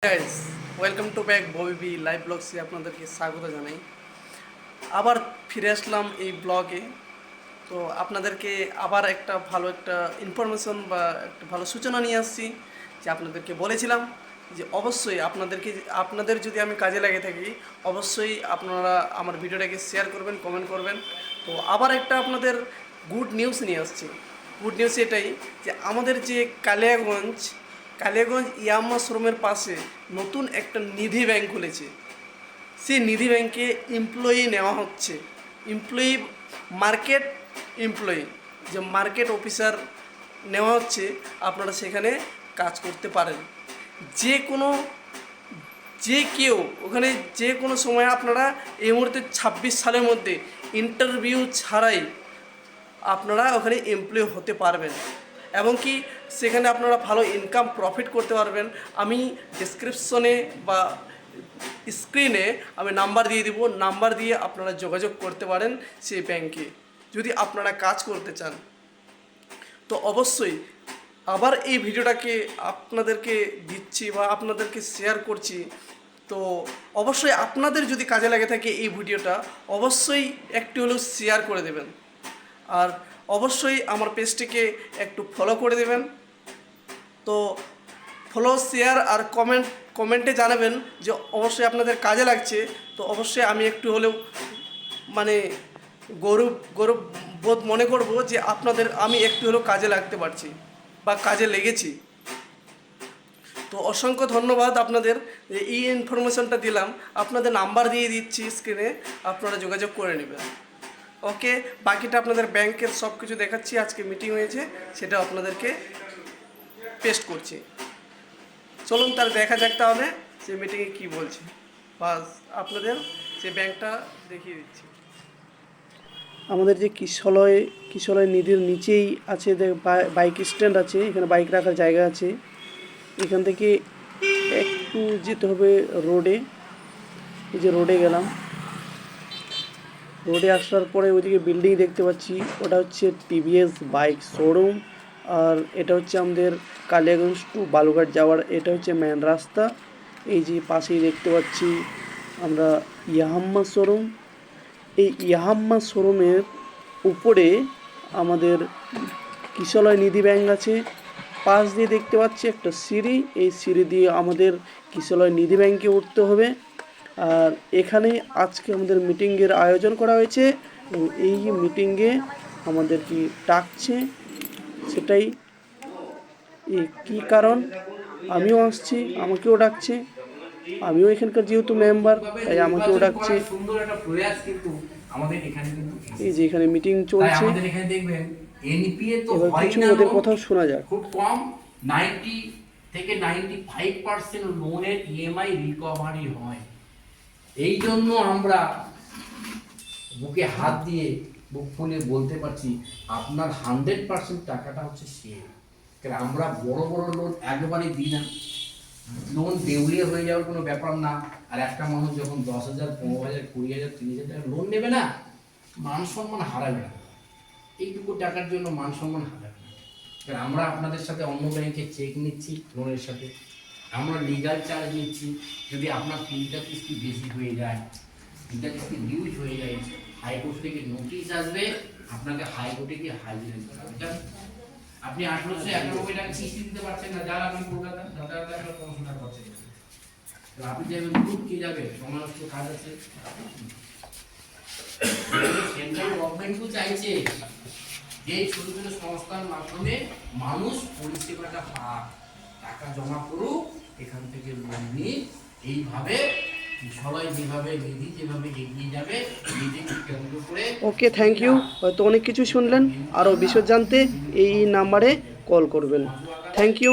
Guys, welcome to back ববিবি live ব্লগসে আপনাদেরকে স্বাগত জানাই। আবার ফিরে আসলাম এই ব্লগে। তো আপনাদেরকে আবার একটা ভালো একটা ইনফরমেশন বা একটা ভালো সূচনা নিয়ে আসছি। যে আপনাদেরকে বলেছিলাম যে অবশ্যই আপনাদের যদি আমি কাজে লাগে থাকি, অবশ্যই আপনারা আমার ভিডিওটাকে শেয়ার করবেন, কমেন্ট করবেন। তো আবার একটা আপনাদের গুড নিউজ নিয়ে আসছি। গুড নিউজ এটাই যে আমাদের যে কালিয়াগঞ্জ ইয়াম্মা শোরুমের পাশে নতুন একটা নিধি ব্যাংক খুলেছে। সেই নিধি ব্যাংকে এমপ্লয়ি নেওয়া হচ্ছে। এমপ্লয়ি মার্কেট এমপ্লয়ি যে মার্কেট অফিসার নেওয়া হচ্ছে। আপনারা সেখানে কাজ করতে পারেন। যে কোনো কেউ ওখানে যে কোনো সময় আপনারা এই মুহূর্তে 26 সালের মধ্যে ইন্টারভিউ ছাড়াই আপনারা ওখানে এমপ্লয়ি হতে পারবেন এবং কি সেখানে আপনারা ভালো ইনকাম প্রফিট করতে পারবেন। আমি ডেসক্রিপশনে বা স্ক্রিনে আমি নাম্বার দিয়ে দিব, নাম্বার দিয়ে আপনারা যোগাযোগ করতে পারেন সেই ব্যাংকে যদি আপনারা কাজ করতে চান। তো অবশ্যই আবার এই ভিডিওটাকে আপনাদেরকে দিচ্ছি বা আপনাদেরকে শেয়ার করছি। তো অবশ্যই আপনাদের যদি কাজে লাগে থাকে এই ভিডিওটা, অবশ্যই একটু হলেও শেয়ার করে দেবেন। আর অবশ্যই আমার পেজটিকে একটু ফলো করে দেবেন। তো ফলো, শেয়ার আর কমেন্টে জানাবেন যে অবশ্যই আপনাদের কাজে লাগছে। তো অবশ্যই আমি একটু হলেও মানে গৌরব বোধ মনে করব যে আমি একটু হলেও কাজে লাগতে পারছি বা কাজে লেগেছি। তো অসংখ্য ধন্যবাদ আপনাদের, এই ইনফরমেশনটা দিলাম। আপনাদের নাম্বার দিয়ে দিচ্ছি স্ক্রিনে, আপনারা যোগাযোগ করে নেবেন। ওকে, বাকিটা আপনাদের ব্যাংকের সব কিছু দেখাচ্ছি। আজকে মিটিং হয়েছে, সেটা আপনাদেরকে পেস্ট করছি। চলুন তার দেখা যাক তাহলে সে মিটিংয়ে কী বলছে। বাস আপনাদের সে ব্যাংকটা দেখিয়ে দিচ্ছি। আমাদের যে কিশলয় নিধির নিচেই আছে, বাইক স্ট্যান্ড আছে, এখানে বাইক রাখার জায়গা আছে। এখান থেকে একটু যেতে হবে রোডে। এই যে রোডে গেলাম, রোডে আসার পরে ওইদিকে বিল্ডিং দেখতে পাচ্ছি, ওটা হচ্ছে টিভিএস বাইক শোরুম। আর এটা হচ্ছে আমাদের কালিয়াগঞ্জ টু বালুঘাট যাওয়ার, এটা হচ্ছে মেন রাস্তা। এই যে পাশেই দেখতে পাচ্ছি আমরা ইয়াহাম্মা শোরুম। এই ইয়াহাম্মা শোরুমের উপরে আমাদের কিশলয় নিধি ব্যাংক আছে। পাশ দিয়ে দেখতে পাচ্ছি একটা সিঁড়ি, এই সিঁড়ি দিয়ে আমাদের কিশলয় নিধি ব্যাংকে উঠতে হবে। আর এখানে আজকে আমাদের মিটিংয়ের আয়োজন করা হয়েছে এবং এই মিটিংয়ে আমাদের কি ডাকছে সেটাই কি কারণ আমিও আসছি, আমাকেও ডাকছে। আমিও এখানকার যেহেতু মেম্বার, তাই আমাকেও ডাকছে। এই যে এখানে মিটিং চলছে, এবার কিছু ওদের কথাও শোনা যাক। খুব কম 90 থেকে 95% লোনের ইএমআই রিকভারি হয়। এই জন্য আমরা বুকে হাত দিয়ে বুক ফুলে বলতে পারছি আপনার 100% টাকাটা হচ্ছে সেভ। কারণ আমরা বড় বড় লোন একবারই দিই না। লোন দেউলিয়া হয়ে যাওয়ার কোনো ব্যাপার না। আর একটা মানুষ যখন 10,000, 15,000, 20,000, 30,000 টাকা লোন নেবে না, মান সম্মান হারাবে না। এইটুকু টাকার জন্য মান সম্মান হারাবে না। কারণ আমরা আপনাদের সাথে অন্য ব্যাংকে চেক নিচ্ছি, লোনের সাথে আমরা লিগাল চার্জ নিচ্ছি। যদি আপনার 3টা কিস্তি বেশি হয়ে যায়, 3টা কিস্তি নিউজ হয়ে যায়, হাইকোর্ট থেকে নোটিশ আসবে, আপনাকে হাইকোর্টে গিয়ে হাজির হতে হবে। আপনি 1891 টাকা কিস্তি দিতে পারছেন না, যার আপনি কলকাতা যাতায়াতে আপনার পড়াশোনা করছেন, আপনি যাবেন গ্রুপ কে যাবে, সমস্ত কাজ আছে। সেন্ট্রাল গভর্নমেন্টও চাইছে যে ছোট ছোট সংস্থার মাধ্যমে মানুষ পরিষেবাটা পাক, টাকা জমা করুক, এখান থেকে লোন নিয়ে এইভাবে সবাই যেভাবে নিধি যেভাবে এগিয়ে যাবে নিজেকে কেন্দ্র করে। ওকে, থ্যাংক ইউ। হয়তো অনেক কিছু শুনলেন, আরও বিশদ জানতে এই নাম্বারে কল করবেন। Thank you.